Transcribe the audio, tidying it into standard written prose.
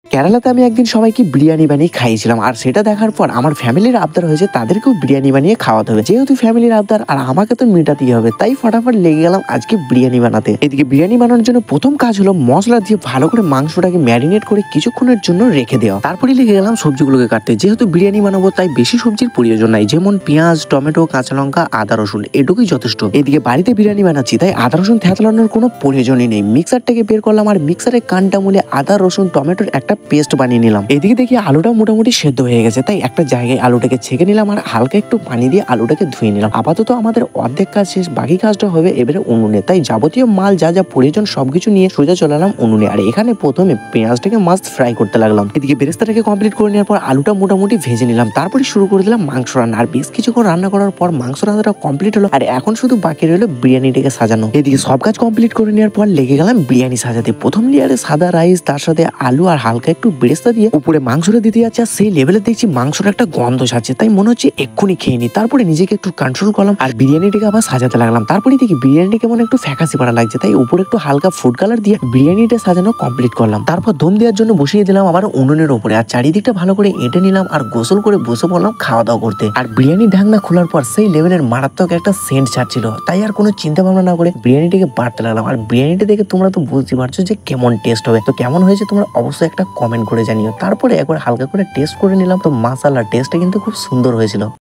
কেরালাতে আমি একদিন সবাইকে বিরিয়ানি বানিয়ে খাইয়েছিলাম, আর সেটা দেখার পর আমার ফ্যামিলির আবদার হয়েছে তাদেরকেও বিরিয়ানি বানিয়ে খাওয়াতে হবে। যেহেতু ফ্যামিলির আবদার আর আমাকে তো মেটাতেই হবে, তাই ফটাফট লেগে গেলাম আজকে বিরিয়ানি বানাতে। এদিকে বিরিয়ানি বানানোর জন্য প্রথম কাজ হলো মশলা দিয়ে ভালো করে মাংসটাকে ম্যারিনেট করে কিছুক্ষণের জন্য রেখে দেওয়া। তারপরে লেগে গেলাম সবজিগুলোকে কাটতে। যেহেতু বিরিয়ানি বানাবো তাই বেশি সবজির প্রয়োজন নাই, যেমন পেঁয়াজ, টমেটো, কাঁচা লঙ্কা, আদা, রসুন, এটুকুই যথেষ্ট। এদিকে বাড়িতে বিরিয়ানি বানাচ্ছি তাই আদা রসুন থেতলানোর কোনো প্রয়োজনই নেই। মিক্সারটাকে বের করলাম আর মিক্সারের কানটা মুলে আদা, রসুন, টমেটোর একটা পেস্ট বানিয়ে নিলাম। এদিকে দেখি আলুটা মোটামুটি সেদ্ধ হয়ে গেছে, তাই একটা জায়গায় আলুটাকে ছেঁকে নিলাম আর হালকা একটু পানি দিয়ে আলুটাকে ধুয়ে নিলাম। আপাতত আমাদের অর্ধেক কাজ শেষ, বাকি কাজটা হবে এবারে উনুনে। তাই যাবতীয় মাল যা যা প্রয়োজন সবকিছু নিয়ে সোজা চলালাম উনুনে। আর এখানে প্রথমে পেঁয়াজটাকে মাস্ট ফ্রাই করতে লাগলাম। এদিকে বেরেস্তাটাকে কমপ্লিট করে নেওয়ার পর আলুটা মোটামুটি ভেজে নিলাম। তারপরে শুরু করে দিলাম মাংস রান্না। আর বেশ কিছুক্ষণ রান্না করার পর মাংস রান্নাটা কমপ্লিট হলো, আর এখন শুধু বাকি রইলো বিরিয়ানিটাকে সাজানো। এদিকে সব কাজ কমপ্লিট করে নেওয়ার পর লেগে গেলাম বিরিয়ানি সাজাতে। প্রথম লেয়ারে সাদা রাইস, তার সাথে আলু আর হালকা একটু বেরেস্তা দিয়ে উপরে মাংসটা দিতে যাচ্ছে। আর সেই লেভেলে দেখছি মাংসটা একটা গন্ধ ছাড়ছে, তাই মনে হচ্ছে এক্ষুনি খেয়ে নি। তারপরে নিজেকে একটু কন্ট্রোল করলাম আর বিরিয়ানিটাকে আবার সাজাতে লাগলাম। তারপরে দেখি বিরিয়ানিটা কেমন একটু ফ্যাকাসি পাড়া লাগছে, তাই উপরে একটু হালকা ফুড কালার দিয়ে বিরিয়ানিটা সাজানো কমপ্লিট করলাম। তারপর দম দেওয়ার জন্য বসিয়ে দিলাম আবার উনুনের উপরে, আর চারিদিকটা ভালো করে এঁটে নিলাম আর গোসল করে বসে পড়লাম খাওয়া দাওয়া করতে। আর বিরিয়ানি ঢাকনা খোলার পর সেই লেভেলের মারাত্মক একটা সেন্ট ছাড়ছিল, তাই আর কোনো চিন্তা ভাবনা না করে বিরিয়ানিটাকে বাড়তে লাগলাম। আর বিরিয়ানিটা দেখে তোমরা তো বুঝতে পারছো যে কেমন টেস্ট হবে। তো কেমন হয়েছে তোমরা অবশ্যই একটা কমেন্ট করে জানিও। তারপরে একবার হালকা করে টেস্ট করে নিলাম, তো মাশাআল্লাহ টেস্টটা কিন্তু খুব সুন্দর হয়েছিল।